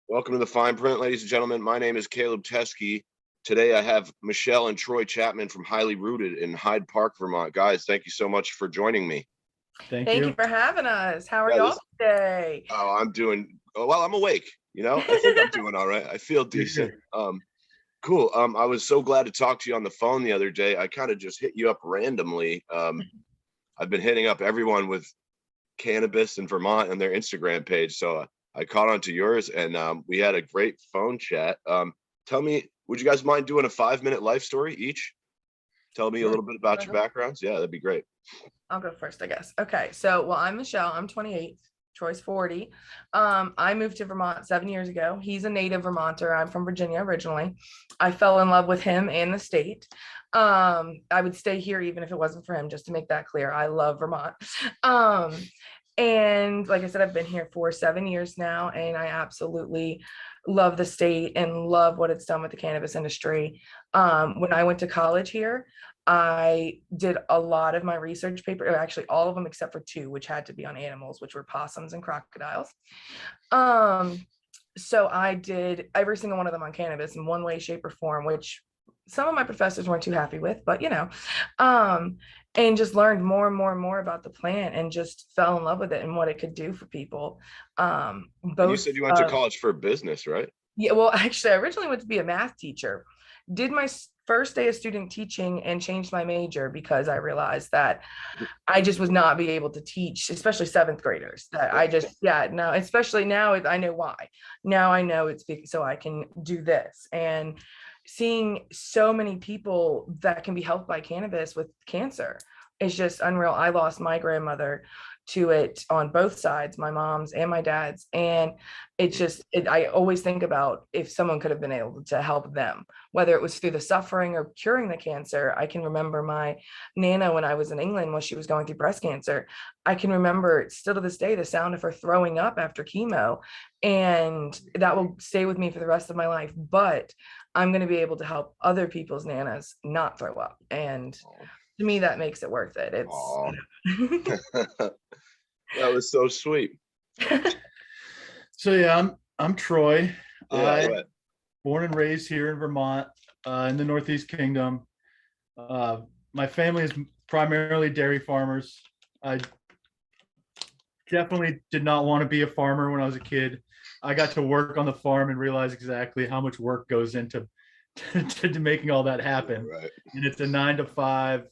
Welcome to the Fine Print, ladies and gentlemen. My name is Caleb Teskey. Today I have Michelle and Troy Chapman from Highly Rooted in Hyde Park, Vermont. Guys, thank you so much for joining me. Thank you for having us. How are y'all today? I'm doing well. I'm awake. I think I'm doing all right. I feel decent. Cool. I was so glad to talk to you on the phone the other day. I kind of just hit you up randomly. I've been hitting up everyone with cannabis in Vermont and their Instagram page. So I caught on to yours and we had a great phone chat. Tell me, would you guys mind doing a 5-minute life story each? Tell me a little bit about your backgrounds. Yeah, that'd be great. I'll go first, I guess. Okay. So, I'm Michelle. I'm 28. Troy's 40. I moved to Vermont 7 years ago. He's a native Vermonter. I'm from Virginia originally. I fell in love with him and the state. I would stay here even if it wasn't for him, just to make that clear. I love Vermont. And like I said, I've been here for 7 years now, and I absolutely love the state and love what it's done with the cannabis industry. When I went to college here, I did a lot of my research paper, actually all of them except for 2, which had to be on animals, which were possums and crocodiles. So I did every single one of them on cannabis in one way, shape, or form, which some of my professors weren't too happy with, but and just learned more and more and more about the plant and just fell in love with it and what it could do for people. And you said you went to college for business, right? Yeah, well, actually, I originally went to be a math teacher. Did my first day of student teaching and changed my major because I realized that I just was not be able to teach, especially 7th graders. That I just, no, especially now I know why. Now I know it's so I can do this. And seeing so many people that can be helped by cannabis with cancer is just unreal. I lost my grandmother to it on both sides, my mom's and my dad's. And it's just, I always think about if someone could have been able to help them, whether it was through the suffering or curing the cancer. I can remember my Nana when I was in England, when she was going through breast cancer. I can remember still to this day, the sound of her throwing up after chemo. And that will stay with me for the rest of my life. But I'm going to be able to help other people's Nanas not throw up. And to me, that makes it worth it. It's that was so sweet. So yeah, I'm Troy. Born and raised here in Vermont, in the Northeast Kingdom. My family is primarily dairy farmers. I definitely did not want to be a farmer when I was a kid. I got to work on the farm and realize exactly how much work goes into to making all that happen. Right. And it's a 9 to 5,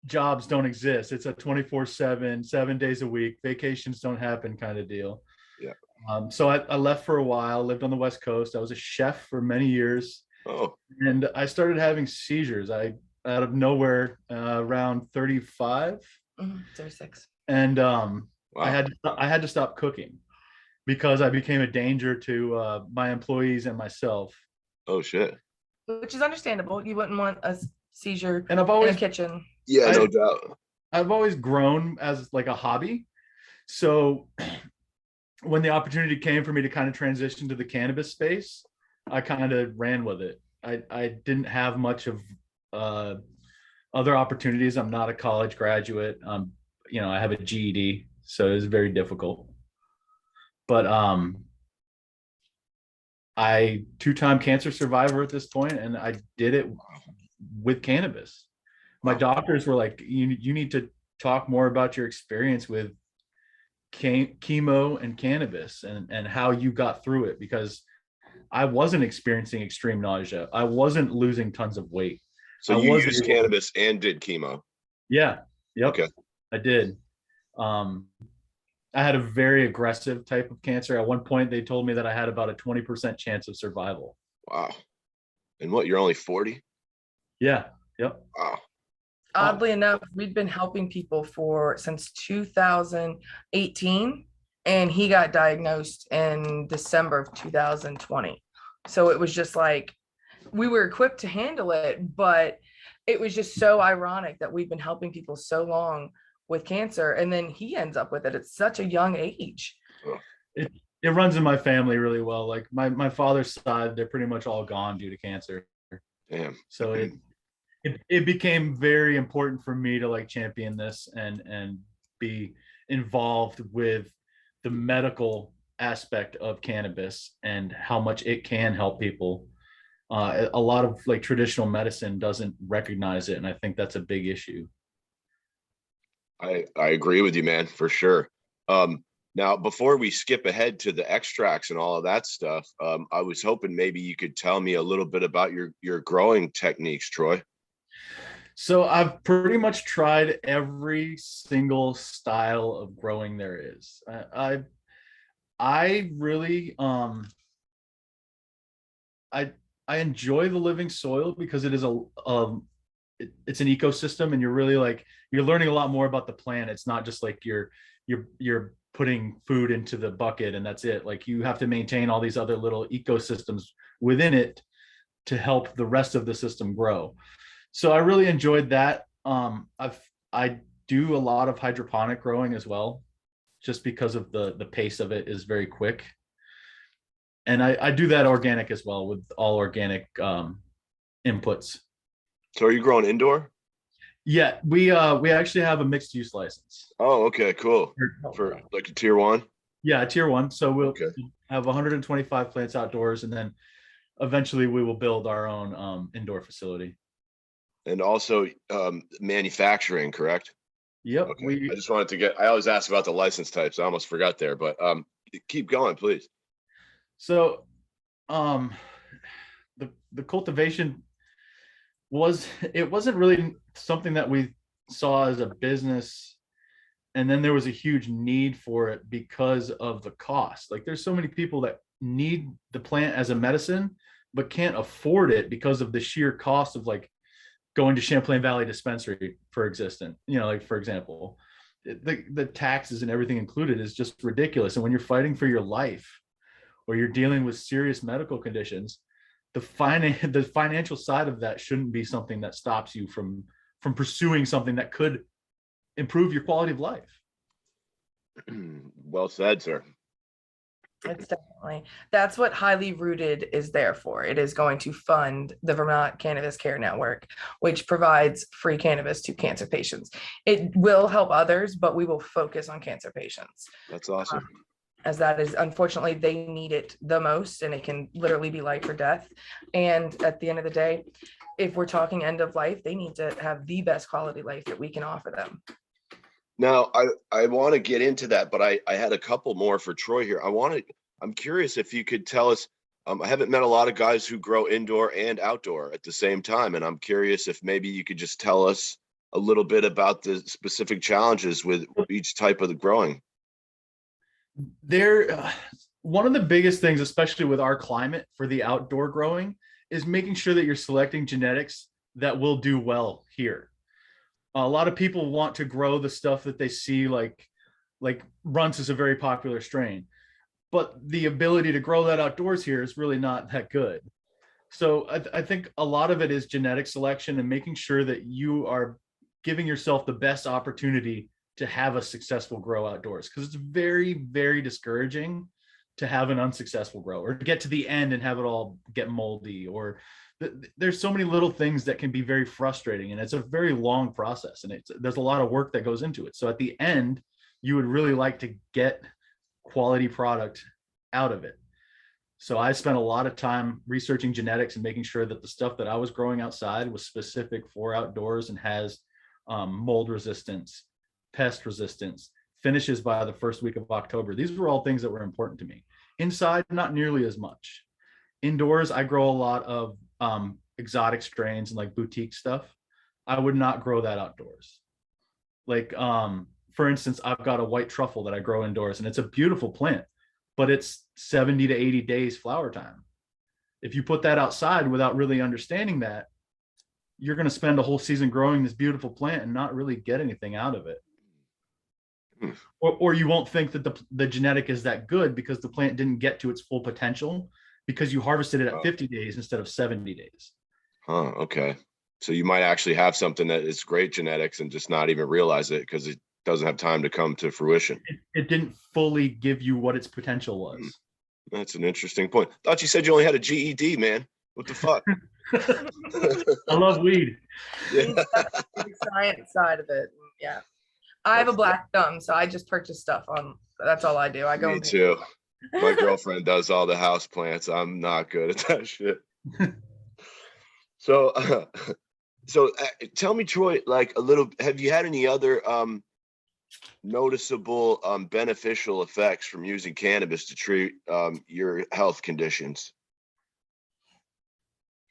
jobs don't exist. It's a 24/7, 7 days a week. Vacations don't happen kind of deal. Yeah. So I left for a while, lived on the West Coast. I was a chef for many years. Oh. And I started having seizures. Out of nowhere, around 35. 36. And wow. I had to stop cooking because I became a danger to my employees and myself. Oh shit. Which is understandable. You wouldn't want a seizure in a kitchen. Yeah, no doubt. I've always grown as like a hobby. So when the opportunity came for me to kind of transition to the cannabis space, I kind of ran with it. I didn't have much of other opportunities. I'm not a college graduate. I have a GED, so it was very difficult. But I 2-time cancer survivor at this point, and I did it with cannabis. My doctors were like, you need to talk more about your experience with chemo and cannabis and how you got through it, because I wasn't experiencing extreme nausea. I wasn't losing tons of weight. So you used cannabis and did chemo? Yeah. Yep. Okay. I did. I had a very aggressive type of cancer. At one point, they told me that I had about a 20% chance of survival. Wow. And what, you're only 40? Yeah. Yep. Wow. Oddly enough, we've been helping people since 2018, and he got diagnosed in December of 2020. So it was just like, we were equipped to handle it, but it was just so ironic that we've been helping people so long with cancer, and then he ends up with it at such a young age. It runs in my family really well. Like my father's side, they're pretty much all gone due to cancer. Damn. So it became very important for me to like champion this and be involved with the medical aspect of cannabis and how much it can help people. A lot of like traditional medicine doesn't recognize it, and I think that's a big issue. I agree with you, man, for sure. Now, before we skip ahead to the extracts and all of that stuff, I was hoping maybe you could tell me a little bit about your growing techniques, Troy. So I've pretty much tried every single style of growing there is. I really I enjoy the living soil because it is it's an ecosystem, and you're really like you're learning a lot more about the plant. It's not just like you're putting food into the bucket and that's it. Like you have to maintain all these other little ecosystems within it to help the rest of the system grow. So I really enjoyed that. I do a lot of hydroponic growing as well, just because of the pace of it is very quick. And I do that organic as well with all organic inputs. So are you growing indoor? Yeah, we actually have a mixed use license. Oh, okay, cool. For like a tier 1? Yeah, tier 1. So we'll Okay. have 125 plants outdoors, and then eventually we will build our own indoor facility. And also manufacturing, correct? Yep. Okay. I just wanted to I always ask about the license types. I almost forgot there, but keep going, please. So the cultivation wasn't really something that we saw as a business, and then there was a huge need for it because of the cost. Like there's so many people that need the plant as a medicine but can't afford it because of the sheer cost of like going to Champlain Valley dispensary for like for example, the taxes and everything included is just ridiculous. And when you're fighting for your life or you're dealing with serious medical conditions, the financial side of that shouldn't be something that stops you from pursuing something that could improve your quality of life. Well said, sir. That's what Highly Rooted is there for. It is going to fund the Vermont Cannabis Care Network, which provides free cannabis to cancer patients. It will help others, but we will focus on cancer patients. That's awesome. As that is, unfortunately, they need it the most, and it can literally be life or death. And at the end of the day, if we're talking end of life, they need to have the best quality life that we can offer them. Now, I want to get into that, but I had a couple more for Troy here. I'm curious if you could tell us, I haven't met a lot of guys who grow indoor and outdoor at the same time. And I'm curious if maybe you could just tell us a little bit about the specific challenges with each type of the growing. One of the biggest things, especially with our climate for the outdoor growing, is making sure that you're selecting genetics that will do well here. A lot of people want to grow the stuff that they see, like Runts is a very popular strain, but the ability to grow that outdoors here is really not that good. So I think a lot of it is genetic selection and making sure that you are giving yourself the best opportunity to have a successful grow outdoors, because it's very, very discouraging to have an unsuccessful grow or to get to the end and have it all get moldy, or there's so many little things that can be very frustrating, and it's a very long process, and there's a lot of work that goes into it. So at the end, you would really like to get quality product out of it. So I spent a lot of time researching genetics and making sure that the stuff that I was growing outside was specific for outdoors and has mold resistance, pest resistance, finishes by the first week of October. These were all things that were important to me. Inside, not nearly as much. Indoors, I grow a lot of exotic strains and like boutique stuff. I would not grow that outdoors. Like, for instance, I've got a white truffle that I grow indoors, and it's a beautiful plant, but it's 70 to 80 days flower time. If you put that outside without really understanding that, you're going to spend a whole season growing this beautiful plant and not really get anything out of it. Or you won't think that the genetic is that good because the plant didn't get to its full potential because you harvested it at 50 days instead of 70 days. Huh, okay. So you might actually have something that is great genetics and just not even realize it because it doesn't have time to come to fruition. It didn't fully give you what its potential was. That's an interesting point. Thought you said you only had a GED, man. What the fuck? I love weed. Yeah. The science side of it. Yeah. I have a black thumb, so I just purchase stuff on. That's all I do. I go. Me too. My girlfriend does all the house plants. I'm not good at that shit. So, tell me, Troy, like a little, have you had any other noticeable beneficial effects from using cannabis to treat your health conditions?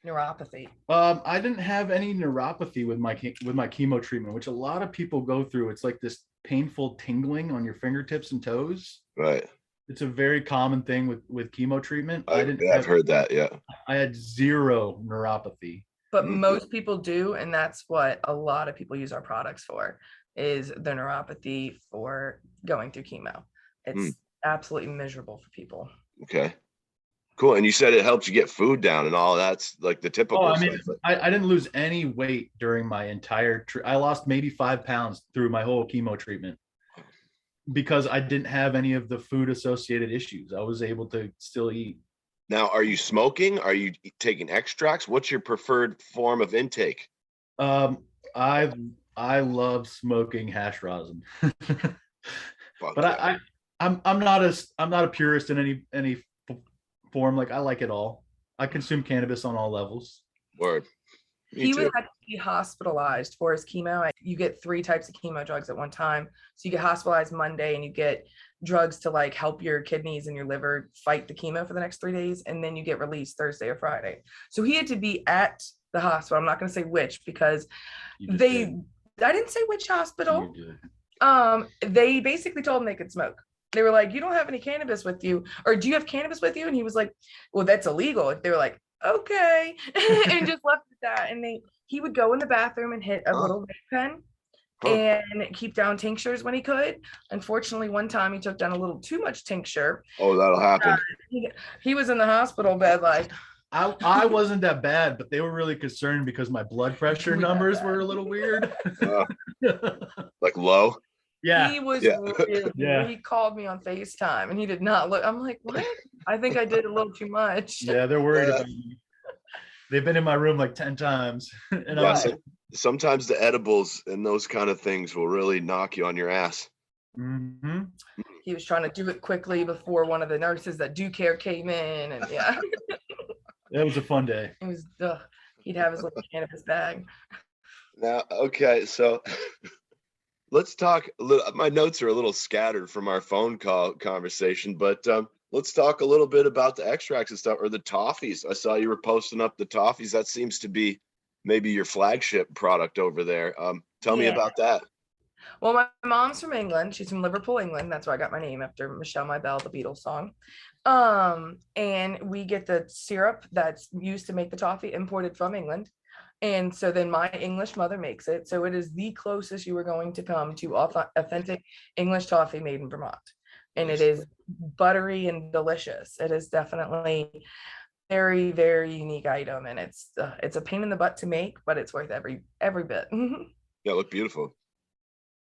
Neuropathy. I didn't have any neuropathy with my chemo treatment, which a lot of people go through. It's like this painful tingling on your fingertips and toes. Right. It's a very common thing with chemo treatment. I've heard that. Yeah. I had zero neuropathy. But most people do, and that's what a lot of people use our products for, is the neuropathy for going through chemo. It's absolutely miserable for people. Okay. Cool. And you said it helps you get food down and all that's like the typical stuff. I didn't lose any weight during my entire I lost maybe 5 pounds through my whole chemo treatment because I didn't have any of the food associated issues. I was able to still eat. Now, are you smoking? Are you taking extracts? What's your preferred form of intake? I love smoking hash rosin. But I'm not a purist in any form. Like, I like it all. I consume cannabis on all levels. Word. He would have to be hospitalized for his chemo. You get 3 types of chemo drugs at one time. So you get hospitalized Monday and you get drugs to like help your kidneys and your liver fight the chemo for the next 3 days. And then you get released Thursday or Friday. So he had to be at the hospital. I'm not going to say which because I didn't say which hospital. They basically told him they could smoke. They were like, you don't have any cannabis with you, or do you have cannabis with you? And he was like, well, that's illegal. They were like, okay, and just left it at that. And he would go in the bathroom and hit a little vape pen and keep down tinctures when he could. Unfortunately, one time he took down a little too much tincture. Oh, that'll happen. He was in the hospital bed like. I wasn't that bad, but they were really concerned because my blood pressure numbers were a little weird. Like low? Yeah. He was really, he called me on FaceTime and he did not look. I'm like, what? I think I did a little too much. Yeah, they're worried about me. They've been in my room like 10 times. And sometimes the edibles and those kind of things will really knock you on your ass. Mm-hmm. He was trying to do it quickly before one of the nurses that do care came in. And yeah. It was a fun day. It was, he'd have his little cannabis bag. Now, okay, so let's talk a little. My notes are a little scattered from our phone call conversation, but let's talk a little bit about the extracts and stuff, or the Toffees. I saw you were posting up the Toffees. That seems to be maybe your flagship product over there. Tell me about that. Well, my mom's from England. She's from Liverpool, England. That's where I got my name, after Michelle, My Belle, the Beatles song. And we get the syrup that's used to make the toffee imported from England. And so then my English mother makes it. So it is the closest you are going to come to authentic English toffee made in Vermont. And it is buttery and delicious. It is definitely very, very unique item. And it's a pain in the butt to make, but it's worth every bit. Yeah, look beautiful.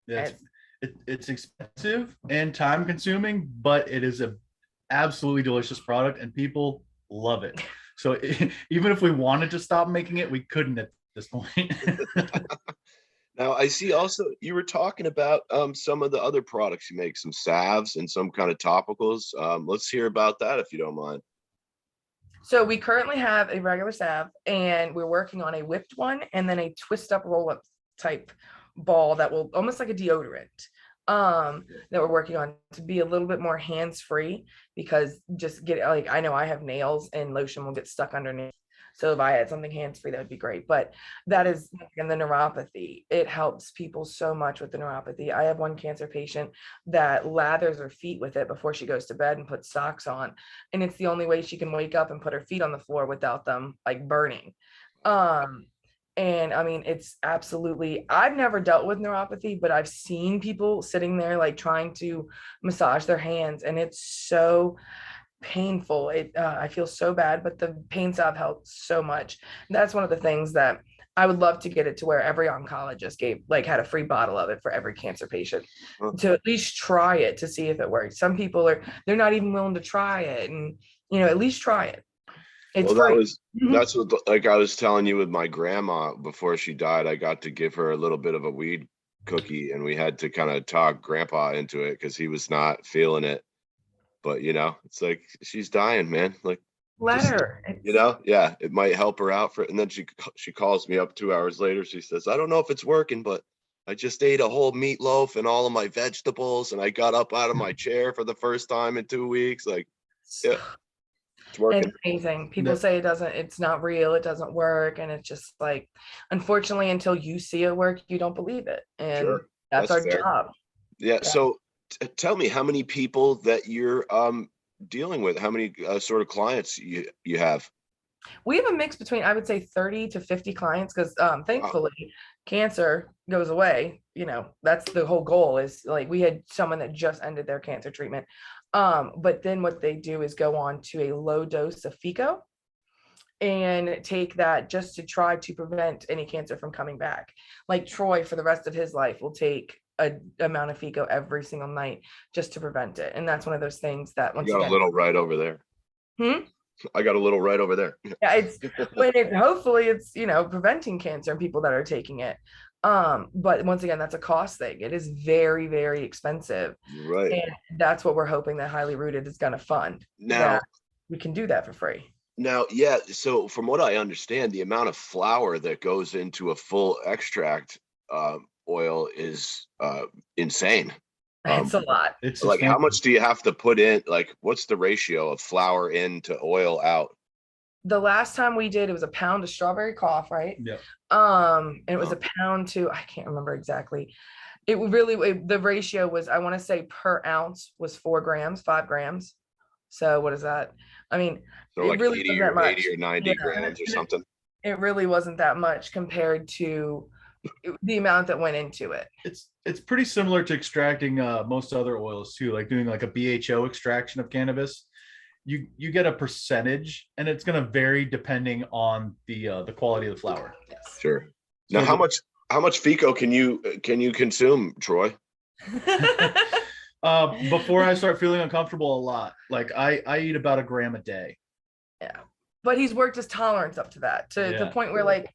Yeah, it's expensive and time consuming, but it is a absolutely delicious product and people love it. So even if we wanted to stop making it, we couldn't at this point. Now, I see also you were talking about some of the other products you make, some salves and some kind of topicals. Let's hear about that if you don't mind. So we currently have a regular salve and we're working on a whipped one and then a twist up roll up type ball that will almost like a deodorant that we're working on to be a little bit more hands-free, because just like, I know I have nails and lotion will get stuck underneath. So if I had something hands-free, that would be great. But that is, and the neuropathy, it helps people so much with the neuropathy. I have one cancer patient that lathers her feet with it before she goes to bed and puts socks on. And it's the only way she can wake up and put her feet on the floor without them like burning. And I mean, it's absolutely, I've never dealt with neuropathy, but I've seen people sitting there like trying to massage their hands and it's so painful. I feel so bad, but the pain salve helps so much. And that's one of the things that I would love to get it to where every oncologist had a free bottle of it for every cancer patient to at least try it to see if it works. Some people they're not even willing to try it, and at least try it. It's that's what, like I was telling you with my grandma before she died, I got to give her a little bit of a weed cookie and we had to kind of talk grandpa into it because he was not feeling it. but it's like she's dying, man. Like, Let just, her. yeah, it might help her out and then she calls me up 2 hours later. She says, I don't know if it's working, but I just ate a whole meatloaf and all of my vegetables, and I got up out of my chair for the first time in 2 weeks. Like, yeah, it's working. It's amazing. People say it's not real, it doesn't work. And it's just like, unfortunately, until you see it work, you don't believe it. And Sure. that's our fair. job. Yeah. So tell me how many people that you're dealing with, how many sort of clients you have. We have a mix between, I would say, 30 to 50 clients, because thankfully cancer goes away. That's the whole goal. Is like, we had someone that just ended their cancer treatment. But then what they do is go on to a low dose of FICO and take that just to try to prevent any cancer from coming back. Like Troy, for the rest of his life, will take a amount of FICO every single night just to prevent it. And that's one of those things that, once again, a little right over there. I got a little right over there. Yeah, it's when hopefully it's preventing cancer in people that are taking it. But once again, that's a cost thing. It is very, very expensive. Right. And that's what we're hoping that Highly Rooted is going to fund. Now we can do that for free. Now, yeah. So from what I understand, the amount of flour that goes into a full extract oil is insane. It's a lot. It's like, how much do you have to put in? Like, what's the ratio of flour in to oil out? The last time we did, it was a pound of strawberry cough, right? Yeah. And it was a pound to, I can't remember exactly. The ratio was, I want to say per ounce was 4 grams, 5 grams. So what is that? I mean, so it like really 80 wasn't or much. 80 or 90 grams or something. It really wasn't that much compared to the amount that went into it. It's pretty similar to extracting most other oils too, like doing like a BHO extraction of cannabis. You get a percentage, and it's going to vary depending on the quality of the flower. Yes. Sure. Now, So how much FICO can you consume, Troy? Before I start feeling uncomfortable, a lot. Like I eat about 1 gram a day. Yeah, but he's worked his tolerance up to that, to the point where, like,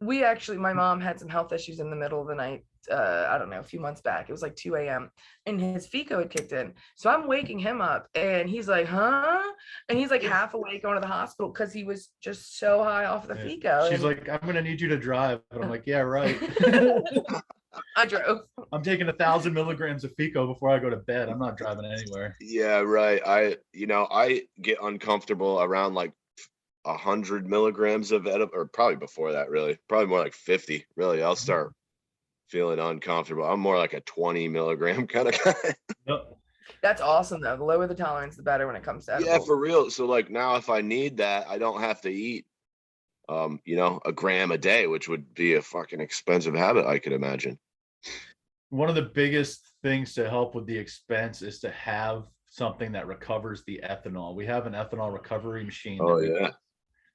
my mom had some health issues in the middle of the night. I don't know, a few months back. It was like 2 a.m. and his FICO had kicked in. So I'm waking him up and he's like, huh? And he's like half awake, going to the hospital because he was just so high off the FICO. She's like, I'm gonna need you to drive. And I'm like, yeah, right. I drove. I'm taking 1,000 milligrams of FICO before I go to bed. I'm not driving anywhere. Yeah, right. I get uncomfortable around like 100 milligrams of edible, or probably before that, really. Probably more like 50. Really, I'll start feeling uncomfortable. I'm more like a 20 milligram kind of guy. Yep. That's awesome though. The lower the tolerance, the better when it comes to edibles. Yeah, for real. So like now, if I need that, I don't have to eat, 1 gram a day, which would be a fucking expensive habit, I could imagine. One of the biggest things to help with the expense is to have something that recovers the ethanol. We have an ethanol recovery machine. Oh yeah.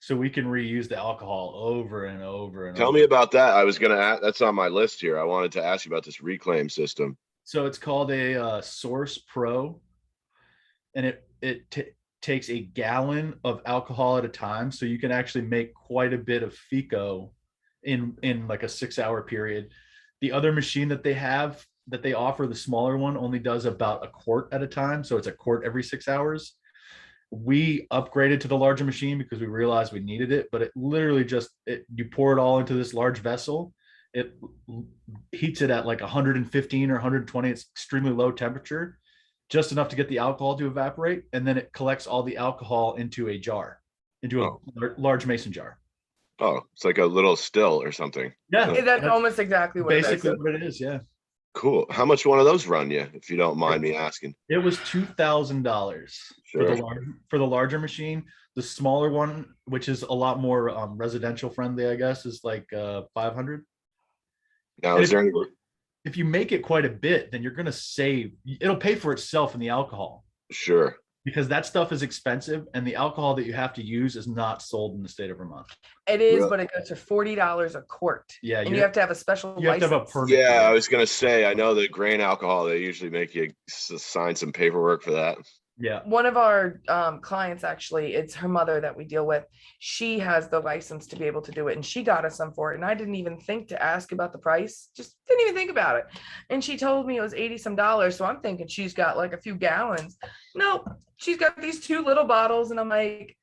So we can reuse the alcohol over and over and Tell over. me about that. I was gonna ask, that's on my list here. I wanted to ask you about this reclaim system. So it's called a Source Pro, and it takes a gallon of alcohol at a time. So you can actually make quite a bit of FICO in like a 6-hour period. The other machine that they offer, the smaller one, only does about a quart at a time. So it's a quart every 6 hours. We upgraded to the larger machine because we realized we needed it, but it literally you pour it all into this large vessel. It heats it at like 115 or 120. It's extremely low temperature, just enough to get the alcohol to evaporate. And then it collects all the alcohol into a jar, into a large mason jar. Oh, it's like a little still or something. Yeah. That's almost exactly what basically it is. what it is. Yeah. Cool. How much one of those run you, if you don't mind me asking? It was $2,000 for the larger machine. The smaller one, which is a lot more residential friendly, I guess, is like 500. Now, if you make it quite a bit, then you're going to save. It'll pay for itself in the alcohol. Sure. Because that stuff is expensive, and the alcohol that you have to use is not sold in the state of Vermont. It is, really? But it goes to $40 a quart. Yeah, and you have to have a special license. Have to have a permit. Yeah, I was gonna say, I know that grain alcohol, they usually make you sign some paperwork for that. Yeah. One of our clients, actually, it's her mother that we deal with. She has the license to be able to do it, and she got us some for it. And I didn't even think to ask about the price, just didn't even think about it. And she told me it was 80 some dollars. So I'm thinking she's got like a few gallons. Nope, she's got these 2 little bottles. And I'm like,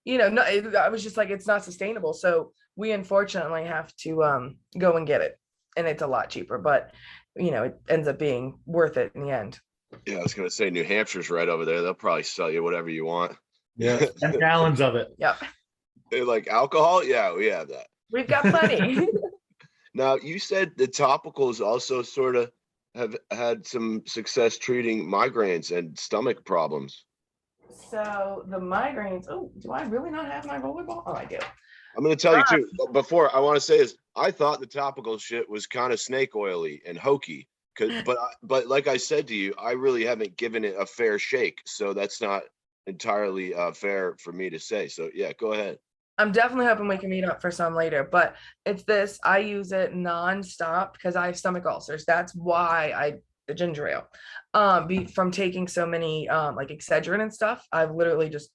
no, I was just like, it's not sustainable. So we unfortunately have to go and get it. And it's a lot cheaper, but it ends up being worth it in the end. Yeah, I was gonna say New Hampshire's right over there. They'll probably sell you whatever you want. Yeah. 10 gallons of it. Yep. They're like alcohol. Yeah, we have that. We've got plenty. Now, you said the topicals also sort of have had some success treating migraines and stomach problems. So the migraines. Oh, do I really not have my rollerball? Oh, I do. I'm going to tell you too, but before I want to say is I thought the topical shit was kind of snake oily and hokey. But like I said to you, I really haven't given it a fair shake. So that's not entirely fair for me to say. So yeah, go ahead. I'm definitely hoping we can meet up for some later, but it's this. I use it nonstop because I have stomach ulcers. That's why the ginger ale. From taking so many like Excedrin and stuff, I've literally just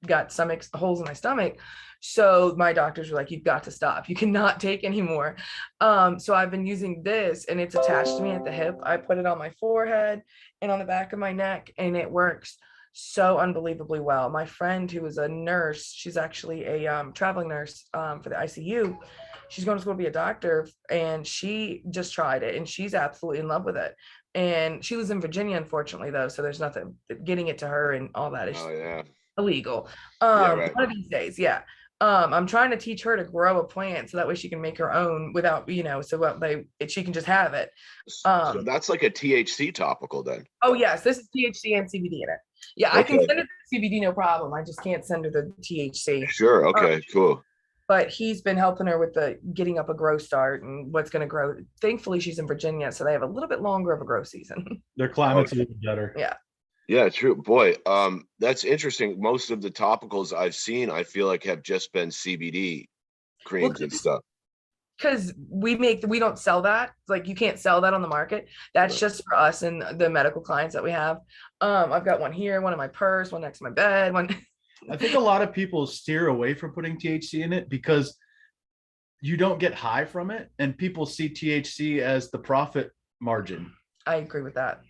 got stomach holes in my stomach. So my doctors were like, you've got to stop. You cannot take anymore. So I've been using this, and it's attached to me at the hip. I put it on my forehead and on the back of my neck, and it works so unbelievably well. My friend, who is a nurse, she's actually a traveling nurse for the ICU. She's going to school to be a doctor, and she just tried it, and she's absolutely in love with it. And she lives in Virginia, unfortunately, though, so there's nothing getting it to her and all that is illegal. Yeah, right. One of these days, yeah. I'm trying to teach her to grow a plant so that way she can make her own without, she can just have it. So that's like a THC topical then. Oh yes, this is THC and CBD in it. Yeah, okay. I can send her the CBD, no problem. I just can't send her the THC. Sure. Okay, cool. But he's been helping her with the getting up a grow start and what's going to grow. Thankfully, she's in Virginia, so they have a little bit longer of a grow season. Their climate's a little better. Yeah. Yeah, true. Boy, that's interesting. Most of the topicals I've seen, I feel like have just been CBD creams and stuff. Because we don't sell that. Like, you can't sell that on the market. That's just for us and the medical clients that we have. I've got one here, one in my purse, one next to my bed, one. I think a lot of people steer away from putting THC in it because you don't get high from it, and people see THC as the profit margin. I agree with that.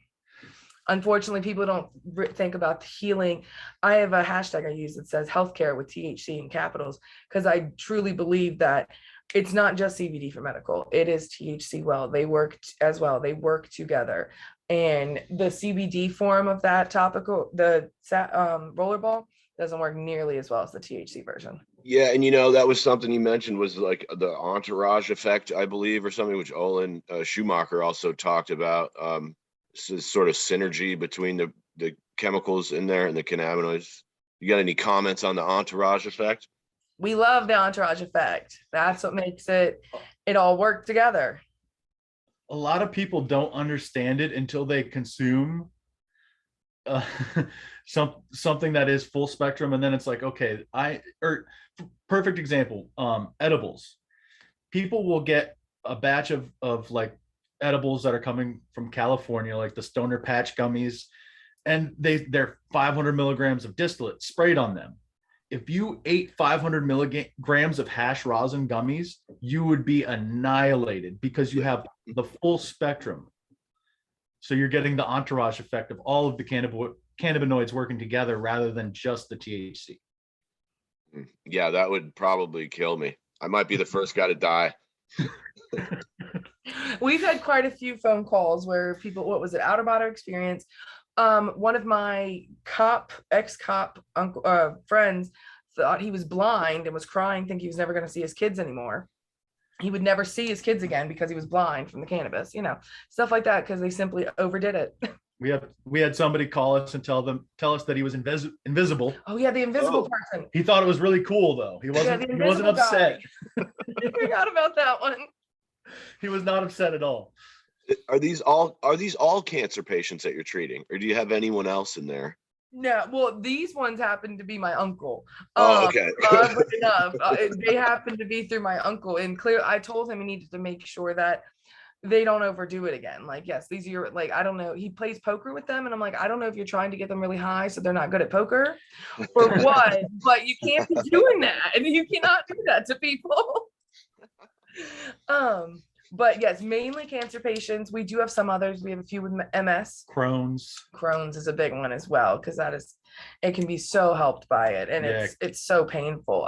Unfortunately, people don't think about the healing. I have a hashtag I use that says healthcare with THC in capitals, because I truly believe that it's not just CBD for medical. It is THC. Well, they work as well. They work together. And the CBD form of that topical, the rollerball, doesn't work nearly as well as the THC version. Yeah, and that was something you mentioned was like the entourage effect, I believe, or something, which Olin Schumacher also talked about. Sort of synergy between the chemicals in there and the cannabinoids. You got any comments on the entourage effect? We love the entourage effect. That's what makes it all work together. A lot of people don't understand it until they consume something that is full spectrum, and then it's like, okay, perfect example, edibles. People will get a batch of like edibles that are coming from California, like the Stoner Patch gummies, and they're 500 milligrams of distillate sprayed on them. If you ate 500 milligrams of hash rosin gummies, you would be annihilated because you have the full spectrum. So you're getting the entourage effect of all of the cannabinoids working together rather than just the THC. Yeah, that would probably kill me. I might be the first guy to die. We've had quite a few phone calls where people, what was it, out of body experience. One of my ex-cop friends thought he was blind and was crying, thinking he was never going to see his kids anymore. He would never see his kids again because he was blind from the cannabis, stuff like that, because they simply overdid it. We had somebody call us and tell us that he was invisible. Oh yeah, the invisible person. He thought it was really cool though. He wasn't upset. I forgot about that one. He was not upset at all. Are these all cancer patients that you're treating, or do you have anyone else in there? No, well, these ones happen to be my uncle. Oh, okay. Enough. They happen to be through my uncle, and I told him he needed to make sure that they don't overdo it again. Like, yes, these are your, like, I don't know. He plays poker with them. And I'm like, I don't know if you're trying to get them really high so they're not good at poker or what, but you can't be doing that. And you cannot do that to people. But yes, mainly cancer patients. We do have some others. We have a few with MS. Crohn's is a big one as well, because it can be so helped by it, and it's so painful.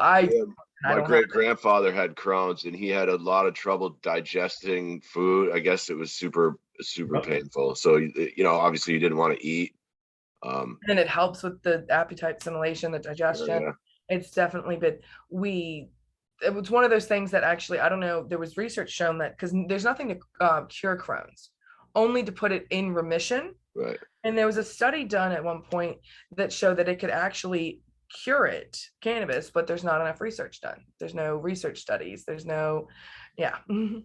My great grandfather had Crohn's, and he had a lot of trouble digesting food. I guess it was super painful. So obviously you didn't want to eat. And it helps with the appetite stimulation, the digestion. Yeah. It's definitely been it was one of those things that actually, I don't know, there was research shown that, because there's nothing to cure Crohn's, only to put it in remission. Right. And there was a study done at one point that showed that it could actually cure it, cannabis, but there's not enough research done. There's no research studies. There's no, yeah. And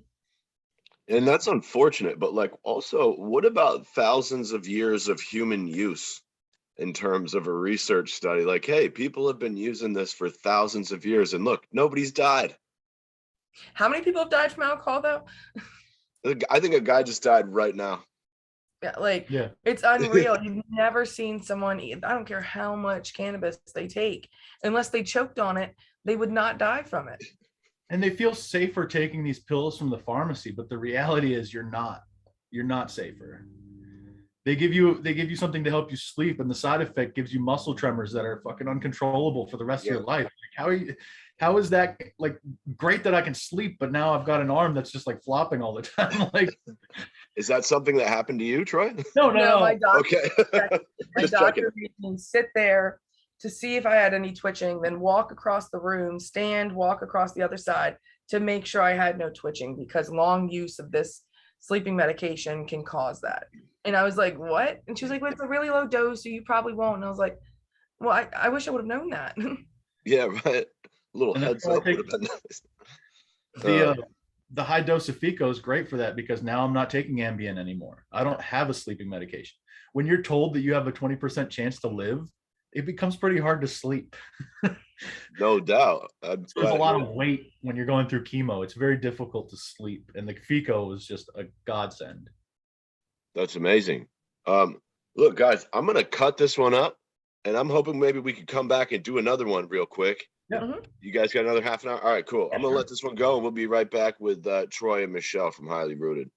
that's unfortunate, but like, also, what about thousands of years of human use? In terms of a research study, like, hey, people have been using this for thousands of years, and look, nobody's died. How many people have died from alcohol, though? I think a guy just died right now. Yeah, it's unreal. You've never seen someone eat, I don't care how much cannabis they take, unless they choked on it, they would not die from it. And they feel safer taking these pills from the pharmacy, but the reality is you're not safer. They give you something to help you sleep, and the side effect gives you muscle tremors that are fucking uncontrollable for the rest of your life. Like, how is that, like, great that I can sleep, but now I've got an arm that's just like flopping all the time? Like, is that something that happened to you, Troy? No. My doctor, okay. my doctor made me sit there to see if I had any twitching, then walk across the room, walk across the other side to make sure I had no twitching, because long use of this sleeping medication can cause that. And I was like, what? And she was like, well, it's a really low dose, so you probably won't. And I was like, well, I wish I would have known that. Yeah, right. A little heads up would have been nice. The high dose of FICO is great for that, because now I'm not taking Ambien anymore. I don't have a sleeping medication. When you're told that you have a 20% chance to live, it becomes pretty hard to sleep. No doubt. There's a lot of weight when you're going through chemo. It's very difficult to sleep, and the FICO is just a godsend. That's amazing. Look, guys, I'm gonna cut this one up, and I'm hoping maybe we could come back and do another one real quick. Yeah. You guys got another half an hour? All right, cool. I'm gonna let this one go, and we'll be right back with Troy and Michelle from Highly Rooted.